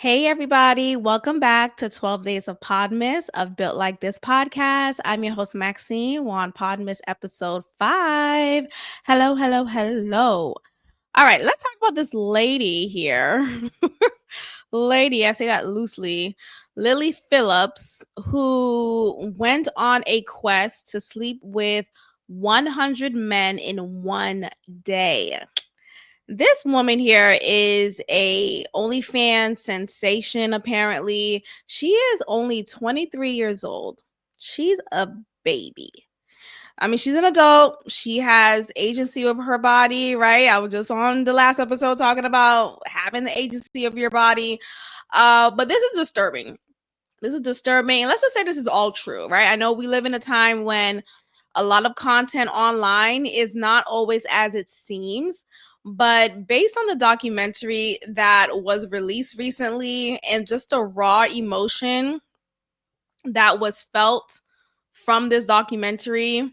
Hey everybody, welcome back to 12 Days of PODMAS of Built Like This podcast. I'm your host Maxine. We're on PODMAS episode 5. Hello, hello, hello. All right, let's talk about this lady here. Lady, I say that loosely. Lily Phillips, who went on a quest to sleep with 100 men in one day. This woman here is a OnlyFans sensation, apparently. She is only 23 years old. She's a baby. I mean, she's an adult. She has agency over her body, right? I was just on the last episode talking about having the agency of your body. But this is disturbing. This is disturbing. And let's just say this is all true, right? I know we live in a time when a lot of content online is not always as it seems. But based on the documentary that was released recently and just the raw emotion that was felt from this documentary,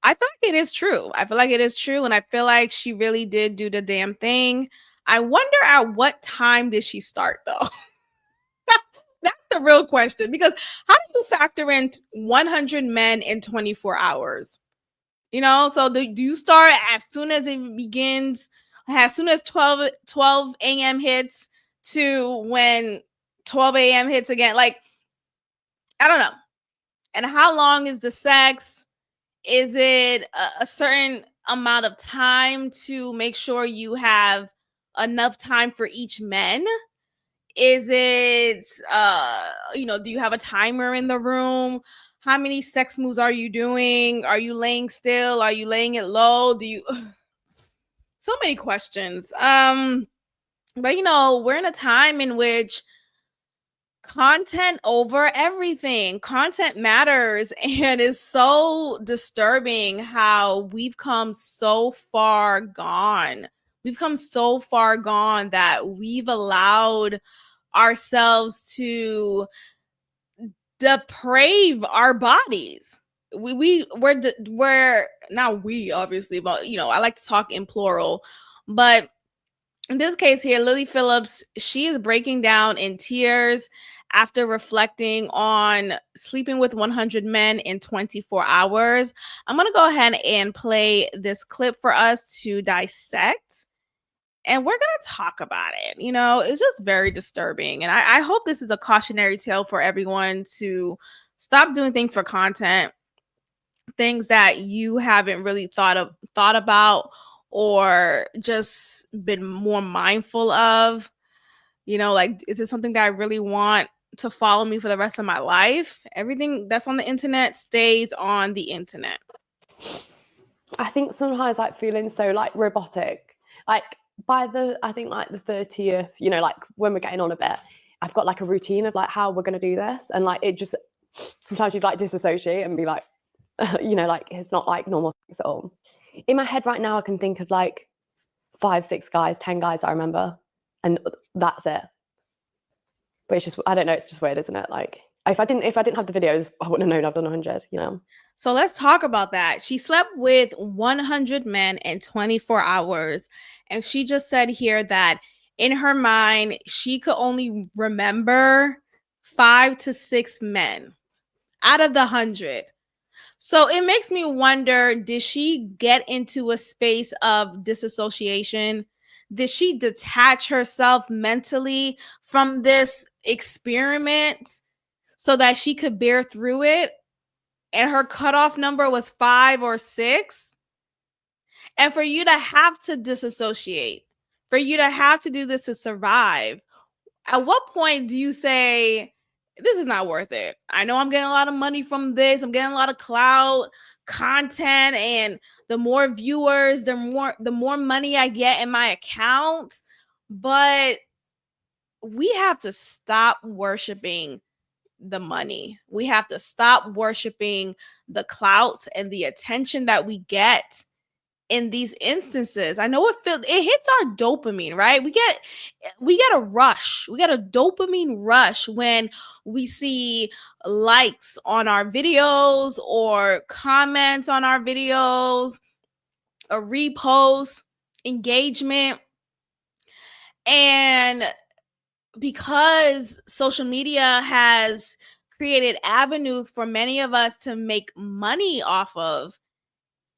I feel like it is true. I feel like it is true. And I feel like she really did do the damn thing. I wonder at what time did she start, though? That's the real question. Because how do you factor in 100 men in 24 hours? So do you start as soon as it begins, as soon as 12 a.m. hits to when 12 a.m. hits again? Like, I don't know. And how long is the sex? Is it a certain amount of time to make sure you have enough time for each man? Is it, do you have a timer in the room? How many sex moves are you doing? Are you laying still? Are you laying it low? So many questions. But we're in a time in which content over everything. Content matters, and it's so disturbing how we've come so far gone. We've come so far gone that we've allowed ourselves to deprave our bodies. We're not we, obviously, but I like to talk in plural. But in this case here, Lily Phillips, she is breaking down in tears after reflecting on sleeping with 100 men in 24 hours. I'm going to go ahead and play this clip for us to dissect, and we're going to talk about it. It's just very disturbing. And I hope this is a cautionary tale for everyone to stop doing things for content, things that you haven't really thought about or just been more mindful of. Like, is it something that I really want to follow me for the rest of my life? Everything that's on the internet stays on the internet. I think sometimes feeling so robotic, by the 30th, like when we're getting on a bit, I've got a routine of how we're going to do this, and it just sometimes you'd disassociate and be it's not normal things at all. In my head right now I can think of 5, 6 guys, 10 guys I remember, and that's it. But it's just, I don't know, it's just weird, isn't it? If I didn't have the videos, I wouldn't have known I've done 100, So let's talk about that. She slept with 100 men in 24 hours. And she just said here that in her mind, she could only remember 5 to 6 men out of the 100. So it makes me wonder, did she get into a space of disassociation? Did she detach herself mentally from this experiment so that she could bear through it? And her cutoff number was 5 or 6. And for you to have to disassociate, for you to have to do this to survive, at what point do you say, this is not worth it? I know I'm getting a lot of money from this. I'm getting a lot of clout content, and the more viewers, the more money I get in my account. But we have to stop worshiping the money. We have to stop worshiping the clout and the attention that we get in these instances. I know it hits our dopamine, right? We get a rush. We get a dopamine rush when we see likes on our videos or comments on our videos, a repost, engagement. And because social media has created avenues for many of us to make money off of,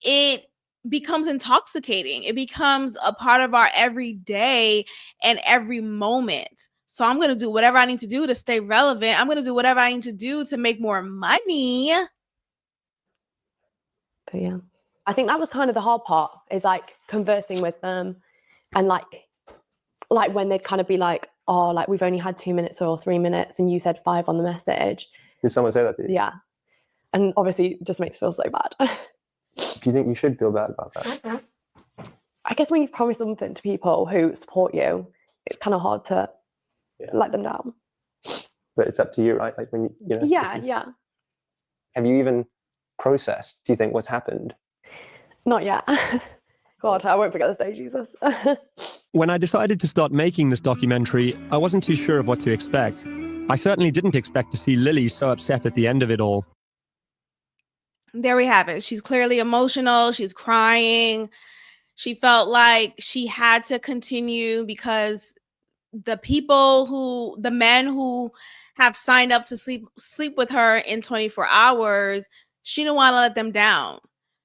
it becomes intoxicating. It becomes a part of our everyday and every moment. So I'm going to do whatever I need to do to stay relevant. I'm going to do whatever I need to do to make more money. But yeah, I think that was kind of the hard part, is like conversing with them, and like when they'd kind of be like, oh, like we've only had 2 minutes or 3 minutes and you said 5 on the message. Did someone say that to you? Yeah. And obviously it just makes me feel so bad. Do you think you should feel bad about that? I guess when you've promised something to people who support you, it's kind of hard to let them down. But it's up to you, right? Like when you know. Yeah. Have you even processed, do you think, what's happened? Not yet. God, I won't forget this day, Jesus. When I decided to start making this documentary, I wasn't too sure of what to expect. I certainly didn't expect to see Lily so upset at the end of it all. There we have it. She's clearly emotional. She's crying. She felt like she had to continue because the men who have signed up to sleep with her in 24 hours, she didn't want to let them down.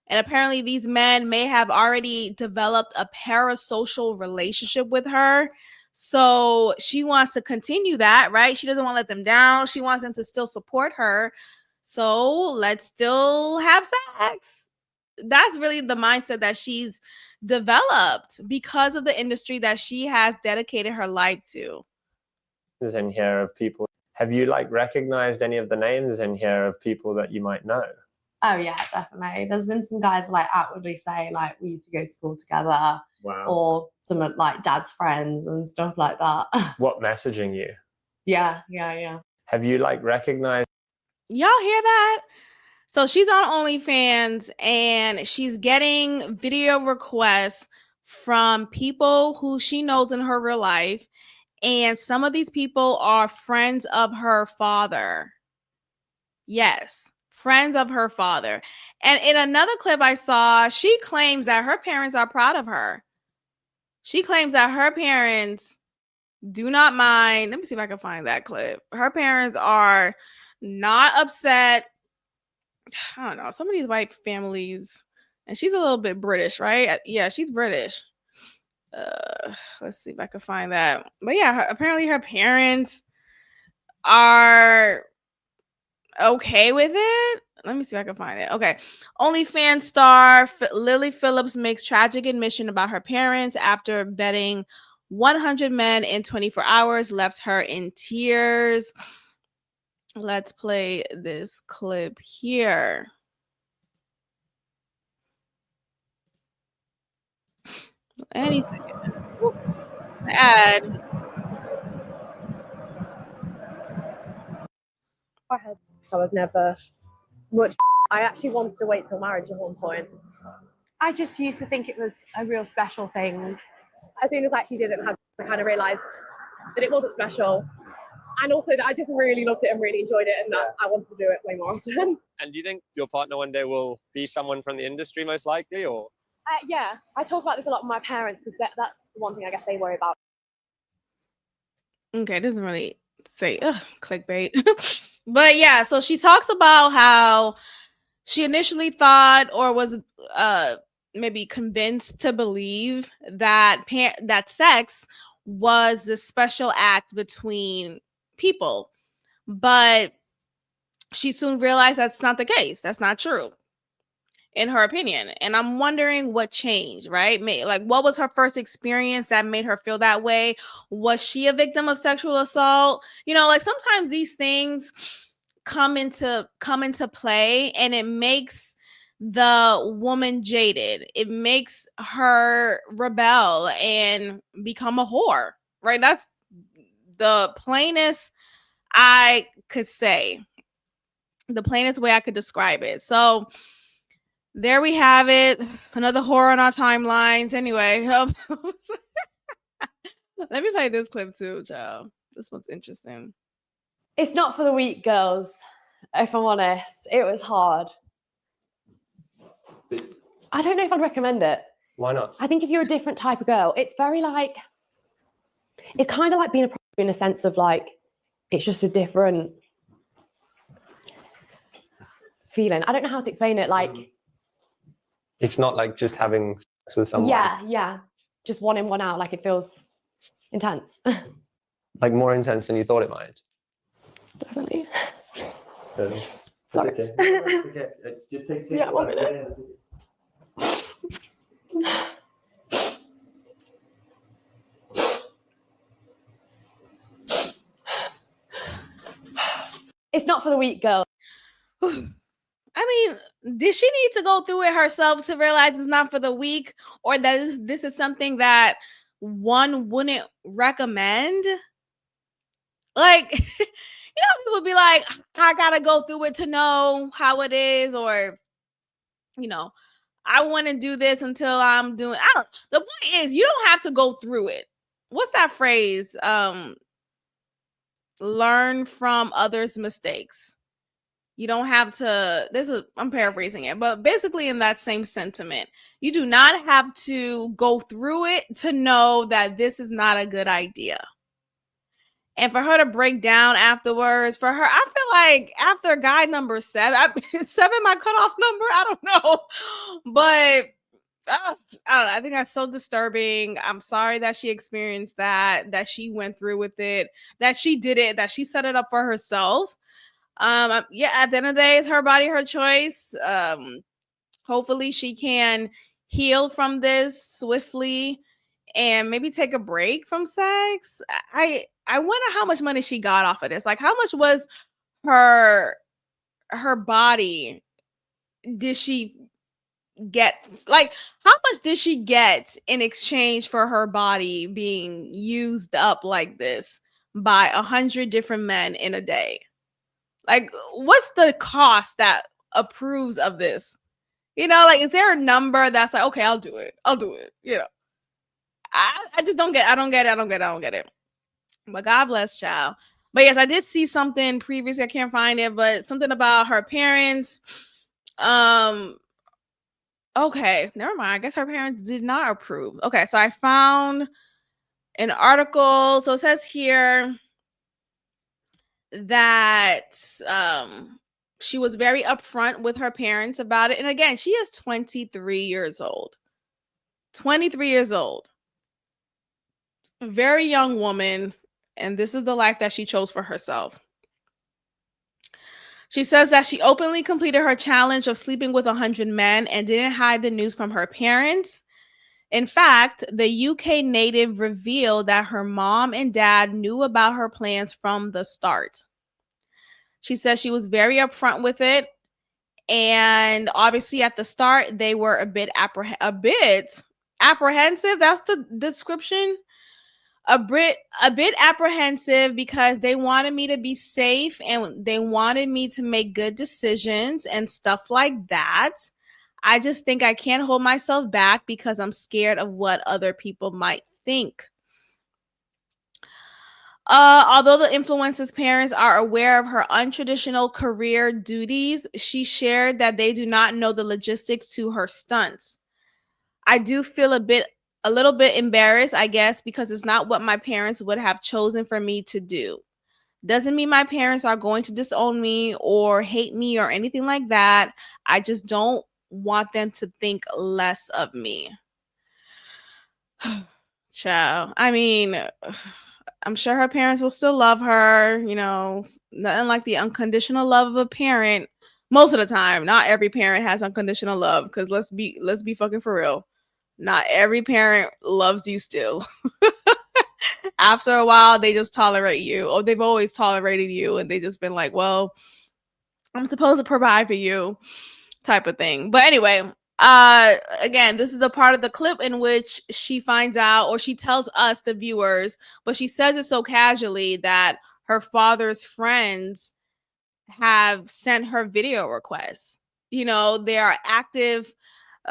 And apparently these men may have already developed a parasocial relationship with her. So she wants to continue that, right? She doesn't want to let them down. She wants them to still support her. So let's still have sex. That's really the mindset that she's developed because of the industry that she has dedicated her life to. Is in here of people. Have you like recognized any of the names in here of people that you might know? Oh yeah, definitely. There's been some guys like outwardly say like we used to go to school together. Wow. Or some of like dad's friends and stuff like that. What messaging you? Yeah. Have you like recognized? Y'all hear that? So she's on OnlyFans and she's getting video requests from people who she knows in her real life. And some of these people are friends of her father. Yes, friends of her father. And in another clip I saw, she claims that her parents are proud of her. She claims that her parents do not mind. Let me see if I can find that clip. Her parents are not upset. I don't know. Some of these white families, and she's a little bit British, right? Yeah, she's British. Let's see if I can find that. But yeah, apparently her parents are okay with it. Let me see if I can find it. Okay. OnlyFans star Lily Phillips makes tragic admission about her parents after betting 100 men in 24 hours left her in tears. Let's play this clip here. Any second. Oop. Ad. I was never much. I actually wanted to wait till marriage at one point. I just used to think it was a real special thing. As soon as I actually didn't have, I kind of realised that it wasn't special. And also that I just really loved it and really enjoyed it, and that I wanted to do it way more often. And do you think your partner one day will be someone from the industry, most likely, or? Yeah, I talk about this a lot with my parents because that's the one thing I guess they worry about. Okay, it doesn't really say clickbait. But yeah, so she talks about how she initially thought or was maybe convinced to believe that that sex was the special act between people. But she soon realized that's not the case. That's not true, in her opinion. And I'm wondering what changed, right? Like, what was her first experience that made her feel that way? Was she a victim of sexual assault? You know, like sometimes these things come into play and it makes the woman jaded. It makes her rebel and become a whore, right? That's the plainest I could say. The plainest way I could describe it. So there we have it. Another horror on our timelines. Anyway, let me play this clip too, child. This one's interesting. It's not for the weak, girls. If I'm honest, it was hard. I don't know if I'd recommend it. Why not? I think if you're a different type of girl, it's very like, it's kind of like being a in a sense of like, it's just a different feeling. I don't know how to explain it. Like, It's not like just having sex with someone. yeah, just one in, one out. Like, it feels intense. Like more intense than you thought it might. Definitely. It's Sorry. okay. Okay. Just take Yeah, 1 minute. It's not for the weak, girl. I mean, did she need to go through it herself to realize it's not for the weak, or that this is something that one wouldn't recommend? Like, people be like, I gotta go through it to know how it is, or, I want to do this until I'm doing. The point is, you don't have to go through it. What's that phrase? Learn from others' mistakes. You don't have to, I'm paraphrasing it, but basically in that same sentiment, you do not have to go through it to know that this is not a good idea. And for her to break down afterwards, I feel like after guy number 7, 7 my cutoff number, I don't know. But I don't know, I think that's so disturbing. I'm sorry that she experienced that she went through with it, that she did it, that she set it up for herself. At the end of the day, it's her body, her choice. Hopefully she can heal from this swiftly and maybe take a break from sex. I wonder how much money she got off of this. Like, how much was her body did she get? Like, how much did she get in exchange for her body being used up like this by 100 different men in a day? Like, what's the cost that approves of this? Like, is there a number that's like, okay, I'll do it. I just don't get it. But God bless, child. But yes, I did see something previously. I can't find it, but something about her parents. Okay, never mind. I guess her parents did not approve. Okay, so I found an article. So it says here that she was very upfront with her parents about it. And again, she is 23 years old. 23 years old. A very young woman. And this is the life that she chose for herself. She says that she openly completed her challenge of sleeping with 100 men and didn't hide the news from her parents. In fact, the UK native revealed that her mom and dad knew about her plans from the start. She says she was very upfront with it. And obviously at the start, they were a bit apprehensive. That's the description. A bit apprehensive because they wanted me to be safe and they wanted me to make good decisions and stuff like that. I just think I can't hold myself back because I'm scared of what other people might think. Although the influencer's parents are aware of her untraditional career duties, she shared that they do not know the logistics to her stunts. I do feel a little bit embarrassed, I guess, because it's not what my parents would have chosen for me to do. Doesn't mean my parents are going to disown me or hate me or anything like that. I just don't want them to think less of me. Child. I mean, I'm sure her parents will still love her, nothing like the unconditional love of a parent. Most of the time, not every parent has unconditional love, because let's be fucking for real. Not every parent loves you still. After a while, they just tolerate you, or they've always tolerated you, and they just been like, well, I'm supposed to provide for you, type of thing. But anyway, again, this is the part of the clip in which she finds out, or she tells us, the viewers, but she says it so casually, that her father's friends have sent her video requests. They are active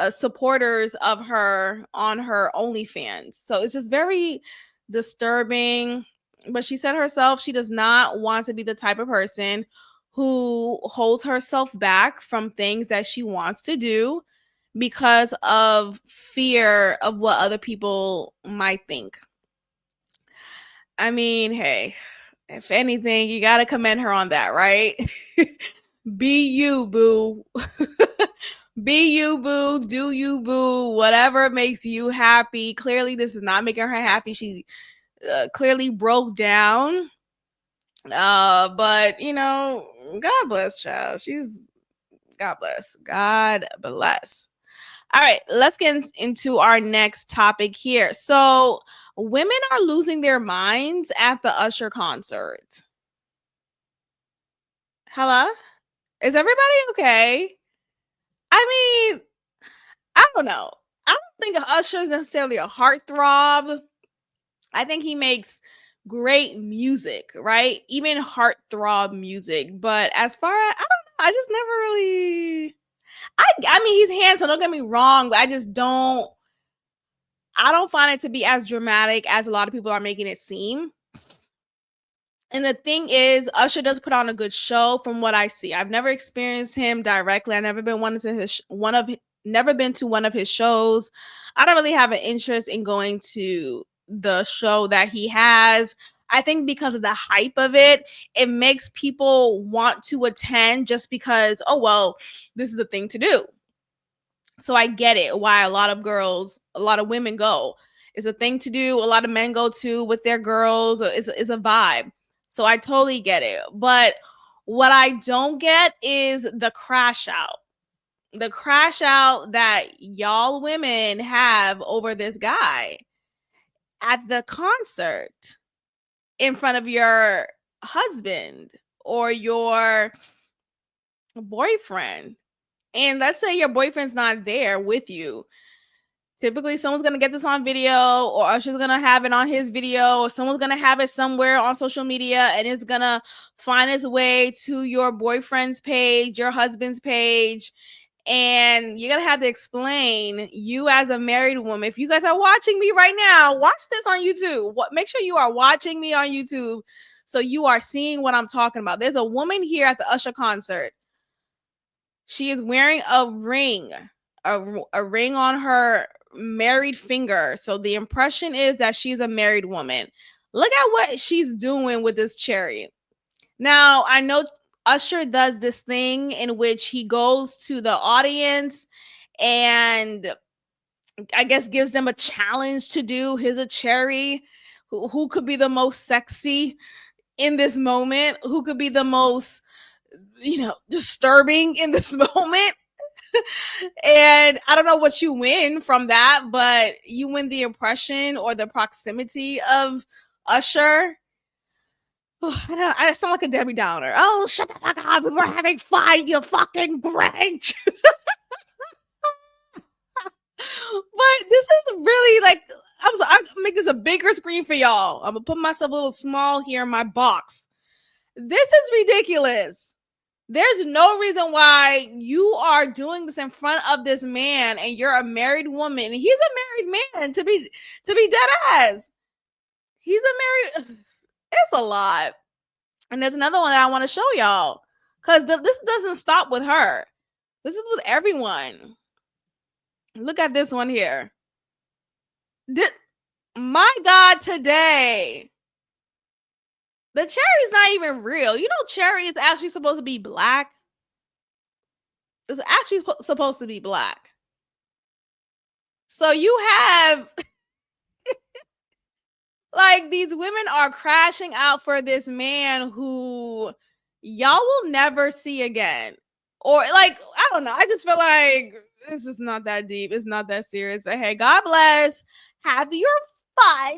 supporters of her on her OnlyFans. So it's just very disturbing. But she said herself, she does not want to be the type of person who holds herself back from things that she wants to do because of fear of what other people might think. I mean, hey, if anything, you got to commend her on that, right? Be you, boo. Be you, boo. Do you, boo. Whatever makes you happy. Clearly, this is not making her happy. She clearly broke down. But you know, God bless, child. God bless. God bless. All right, let's get into our next topic here. So, women are losing their minds at the Usher concert. Hello? Is everybody okay? I mean, I don't know. I don't think Usher is necessarily a heartthrob. I think he makes great music, right? Even heartthrob music. But as far as, I don't know, I just never really. I mean, he's handsome. Don't get me wrong, but I don't find it to be as dramatic as a lot of people are making it seem. And the thing is, Usher does put on a good show from what I see. I've never experienced him directly. I've never been never been to one of his shows. I don't really have an interest in going to the show that he has. I think because of the hype of it, it makes people want to attend just because, oh well, this is the thing to do. So I get it why a lot of women go. It's a thing to do. A lot of men go to with their girls. It's a vibe. So I totally get it. But what I don't get is the crash out. The crash out that y'all women have over this guy at the concert in front of your husband or your boyfriend. And let's say your boyfriend's not there with you. Typically, someone's going to get this on video, or Usher's going to have it on his video, or someone's going to have it somewhere on social media, and it's going to find its way to your boyfriend's page, your husband's page, and you're going to have to explain, you as a married woman, if you guys are watching me right now, watch this on YouTube. Make sure you are watching me on YouTube so you are seeing what I'm talking about. There's a woman here at the Usher concert. She is wearing a ring on her married finger. So the impression is that she's a married woman. Look at what she's doing with this cherry. Now, I know Usher does this thing in which he goes to the audience and I guess gives them a challenge to do. Here's a cherry. Who could be the most sexy in this moment? Who could be the most, disturbing in this moment? And I don't know what you win from that, but you win the impression or the proximity of Usher. I sound like a Debbie Downer. Oh, shut the fuck up. We're having fun, you fucking Grinch. But this is really like, I'm make this a bigger screen for y'all. I'm gonna put myself a little small here in my box. This is ridiculous. There's no reason why you are doing this in front of this man and you're a married woman. And he's a married man to be dead ass. He's a married. It's a lot. And there's another one that I want to show y'all because this doesn't stop with her. This is with everyone. Look at this one here. My God, today. The cherry's not even real. You know, cherry is actually supposed to be black. It's actually supposed to be black. So you have like these women are crashing out for this man who y'all will never see again. Or like, I don't know. I just feel like it's just not that deep. It's not that serious. But hey, God bless. Have your fun.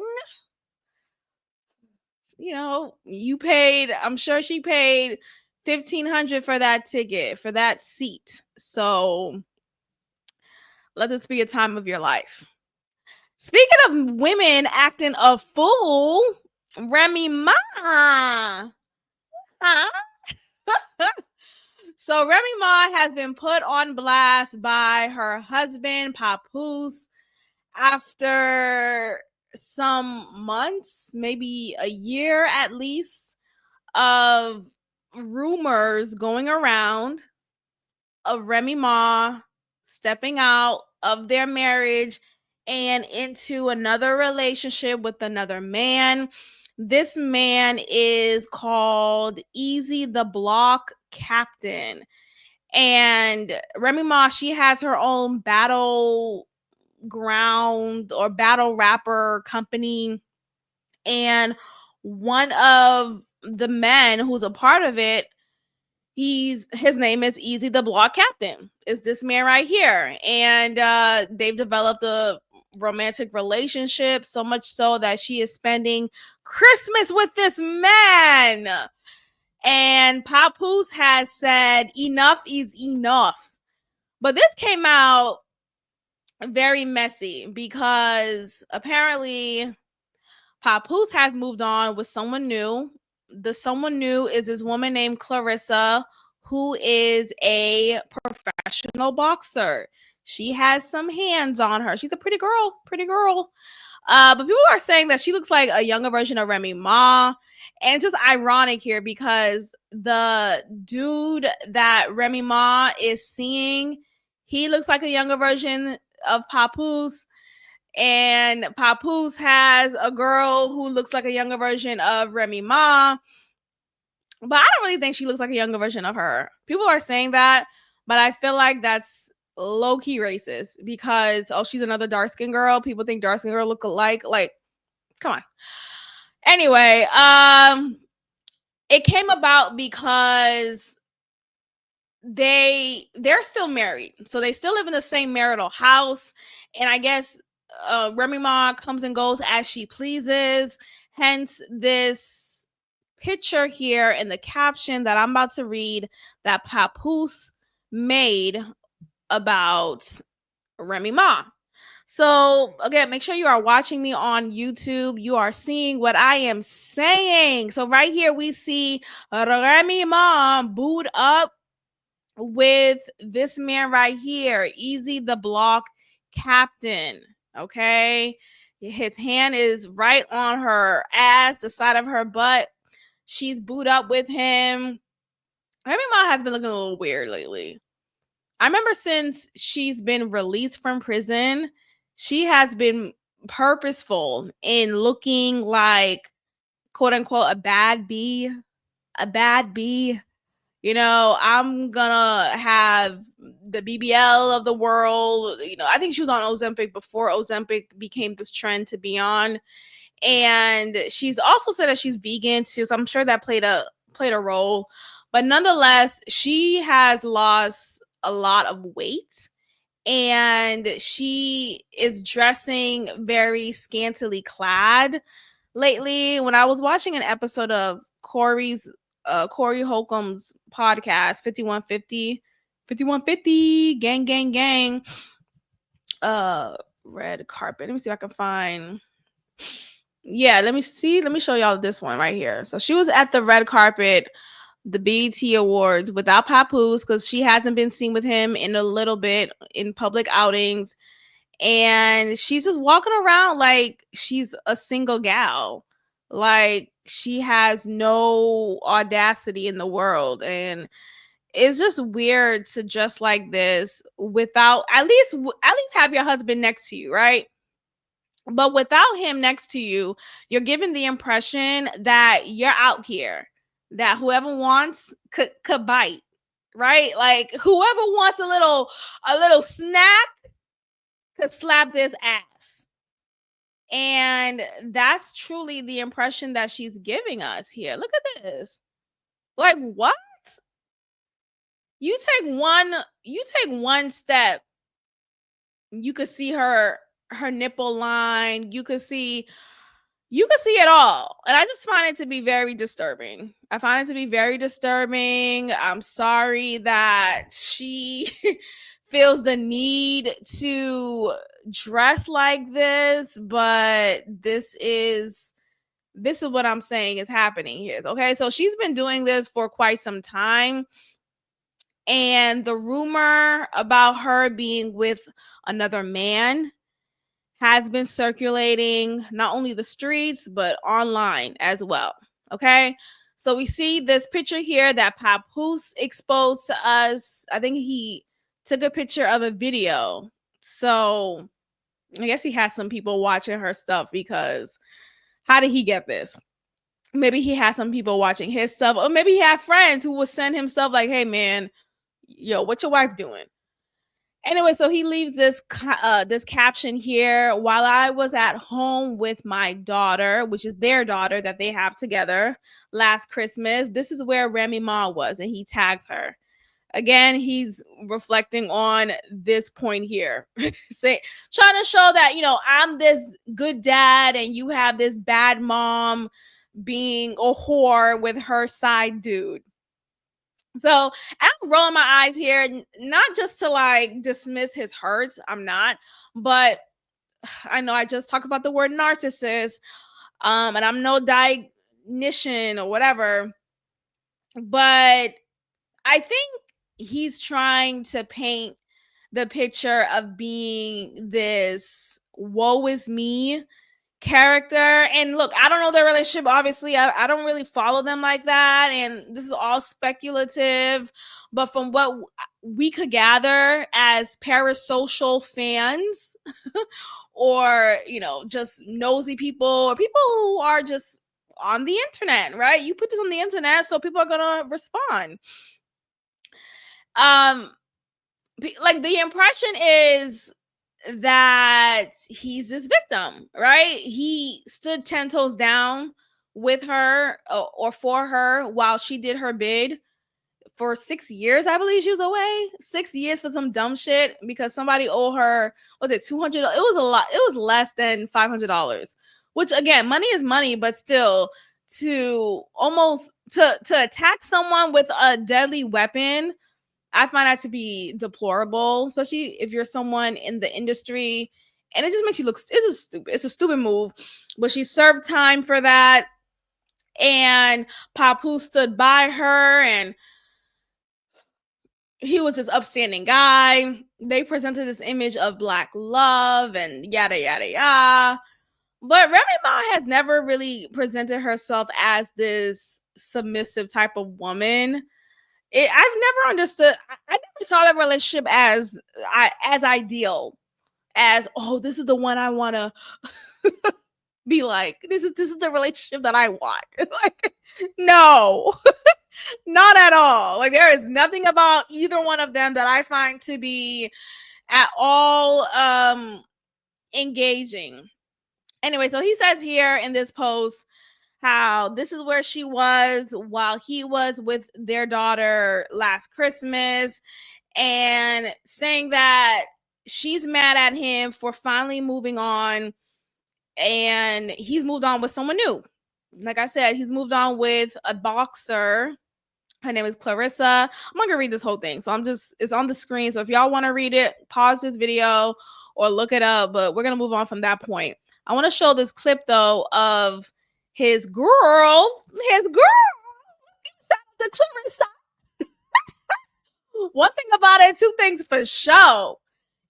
You know, you paid, I'm sure she paid $1,500 for that ticket, for that seat. So let this be a time of your life. Speaking of women acting a fool, Remy Ma. So Remy Ma has been put on blast by her husband, Papoose, after some months, maybe a year at least, of rumors going around of Remy Ma stepping out of their marriage and into another relationship with another man. This man is called Easy the Block Captain. And Remy Ma, she has her own battleground or battle rapper company. And one of the men who's a part of it, his name is Easy the Block Captain. Is this man right here. And they've developed a romantic relationship, so much so that she is spending Christmas with this man. And Papoose has said enough is enough. But this came out very messy because apparently Papoose has moved on with someone new. The someone new is this woman named Clarissa, who is a professional boxer. She has some hands on her. She's a pretty girl. But people are saying that she looks like a younger version of Remy Ma. And it's just ironic here because the dude that Remy Ma is seeing, he looks like a younger version of Papoose. And Papoose has a girl who looks like a younger version of Remy Ma. But I don't really think she looks like a younger version of her. People are saying that, but I feel like that's low-key racist because, oh, she's another dark-skinned girl. People think dark-skinned girl look alike. Like, come on. Anyway, it came about because they're still married. So they still live in the same marital house. And I guess Remy Ma comes and goes as she pleases. Hence this picture here in the caption that I'm about to read that Papoose made about Remy Ma. So again, make sure you are watching me on YouTube. You are seeing what I am saying. So right here we see Remy Ma booed up with this man right here, Easy the Block Captain. Okay, his hand is right on her ass, the side of her butt. She's booed up with him. Remy Ma has been looking a little weird lately. I remember since she's been released from prison, she has been purposeful in looking like, quote unquote, a bad bee. You know, I'm gonna have the BBL of the world. You know, I think she was on Ozempic before Ozempic became this trend to be on. And she's also said that she's vegan too, so I'm sure that played a role. But nonetheless, she has lost a lot of weight and she is dressing very scantily clad lately. When I was watching an episode of Corey Holcomb's podcast, 5150 gang, red carpet. Let me see if I can find. Yeah, let me show y'all this one right here. So she was at the red carpet, the BET Awards, without Papoose because she hasn't been seen with him in a little bit in public outings. And she's just walking around like she's a single gal. Like she has no audacity in the world. And it's just weird to dress like this without at least have your husband next to you, right? But without him next to you, you're giving the impression that you're out here, that whoever wants could bite, right? Like whoever wants a little snack could slap this ass. And that's truly the impression that she's giving us here. Look at this. Like what? You take one step, you could see her nipple line, you could see it all. And I just find it to be very disturbing. I'm sorry that she feels the need to dress like this, but this is what I'm saying is happening here. Okay, so she's been doing this for quite some time. And the rumor about her being with another man has been circulating not only the streets, but online as well. Okay. So we see this picture here that Papoose exposed to us. I think he took a picture of a video. So I guess he has some people watching her stuff because how did he get this? maybe he had some people watching his stuff, or maybe he had friends who would send him stuff like, hey man, yo, what your wife doing? Anyway, so he leaves this caption here: while I was at home with my daughter, which is their daughter that they have together, last Christmas, this is where Remy Ma was, and he tags her. Again, he's reflecting on this point here, trying to show that, you know, I'm this good dad and you have this bad mom being a whore with her side dude. So I'm rolling my eyes here, not just to like dismiss his hurts. I'm not, but I know I just talked about the word narcissist, and I'm no diagnostician or whatever, but I think he's trying to paint the picture of being this woe is me character. And look, I don't know their relationship. Obviously, I don't really follow them like that. And this is all speculative. But from what we could gather as parasocial fans or, you know, just nosy people or people who are just on the internet, right? You put this on the internet, so people are going to respond. Like the impression is that he's this victim, right? He stood 10 toes down with her or for her while she did her bid for 6 years. I believe she was away 6 years for some dumb shit because somebody owed her, was it $200? It was a lot. It was less than $500, which again, money is money, but still to attack someone with a deadly weapon, I find that to be deplorable, especially if you're someone in the industry, and it just makes you look. It's a stupid move. But she served time for that, and Papoose stood by her, and he was this upstanding guy. They presented this image of black love and yada yada yada. But Remy Ma has never really presented herself as this submissive type of woman. I've never understood. I never saw that relationship as ideal, as, oh, this is the one I want to be like. This is the relationship that I want. Like, no, not at all. Like, there is nothing about either one of them that I find to be at all engaging. Anyway, so he says here in this post how this is where she was while he was with their daughter last Christmas, and saying that she's mad at him for finally moving on, and he's moved on with someone new. Like I said, he's moved on with a boxer. Her name is Clarissa. I'm not gonna read this whole thing, so it's on the screen. So if y'all want to read it, pause this video or look it up, but we're gonna move on from that point. I want to show this clip though of his girl. Shout out to Clarissa. One thing about it, two things for sure.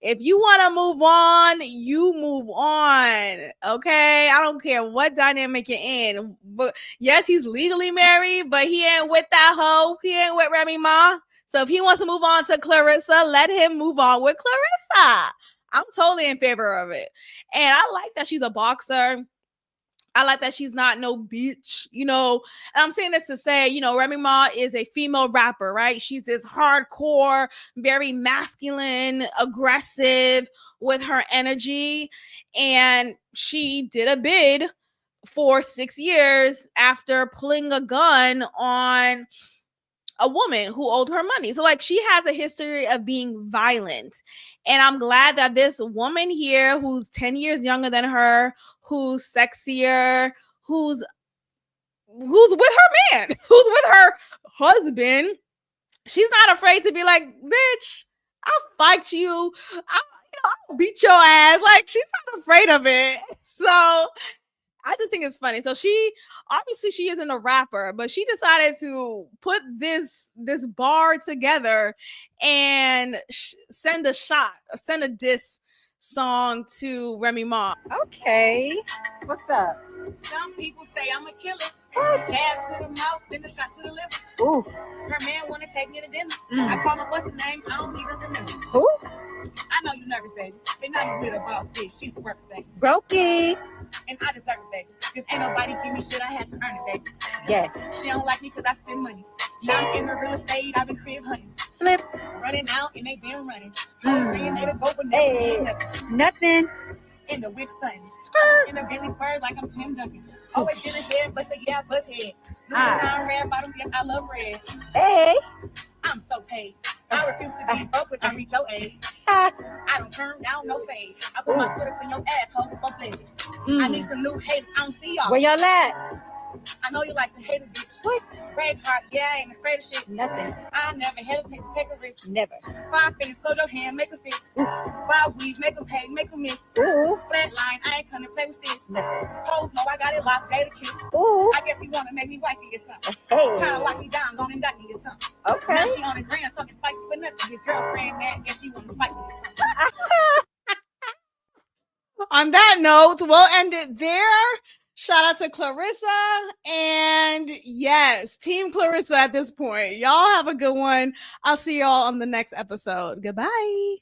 If you want to move on, you move on. Okay? I don't care what dynamic you're in. But yes, he's legally married, but he ain't with that hoe. He ain't with Remy Ma. So if he wants to move on to Clarissa, let him move on with Clarissa. I'm totally in favor of it. And I like that she's a boxer. I like that she's not no bitch, you know. And I'm saying this to say, you know, Remy Ma is a female rapper, right? She's this hardcore, very masculine, aggressive with her energy. And she did a bid for 6 years after pulling a gun on a woman who owed her money. So like, she has a history of being violent. And I'm glad that this woman here, who's 10 years younger than her, who's sexier, who's with her man, who's with her husband, she's not afraid to be like, bitch, I'll fight you. I'll beat your ass. Like, she's not afraid of it. So I just think it's funny. So she isn't a rapper, but she decided to put this bar together and send a diss song to Remy Ma. Okay, what's up? Some people say I'm a killer. Jab to the mouth, then the shot to the liver. Ooh. Her man wanna take me to dinner. I call her what's her name? I don't even remember. Who? I know you nervous, baby. And now you with a boss bitch. She's the perfect thing. Brokey. and I deserve it, baby. Cause ain't nobody give me shit, I had to earn it, baby. Yes. She don't like me cause I spend money. Now I'm in the real estate, I've been crib hunting. Flip. Running out and they been running. Saying they to go, but never Hey. did nothing. Nothing. In the whip stunting. In the Bentley Spurs like I'm Tim Duncan. Always been ahead, but yeah, bust head. Louis Vuitton red bottom, yes, I love red. Hey. I'm so paid. I refuse to be up when I reach your age. I don't turn down no face. I put my foot up in your asshole for blessings. I need some new haters. I don't see y'all. Where y'all at? I know you like to hate a bitch. What? Brave heart, yeah, I ain't afraid of shit. Nothing. I never hesitate to take a risk. Never. 5 fingers, close your hand, make a fist. 5 weeds, make them pay, make them miss. Ooh. Flat line, I ain't coming to play with this. Nothing. Hoes know I got it locked, day to kiss. Ooh. I guess he wanna make me wifey or something. Hey. Trying to lock me down, gonna indict me or something. Okay. Now she on the ground talking spikes for nothing. His girlfriend mad, guess she wanna fight me or something. On that note, we'll end it there. Shout out to Clarissa. And yes, Team Clarissa at this point. Y'all have a good one. I'll see y'all on the next episode. Goodbye.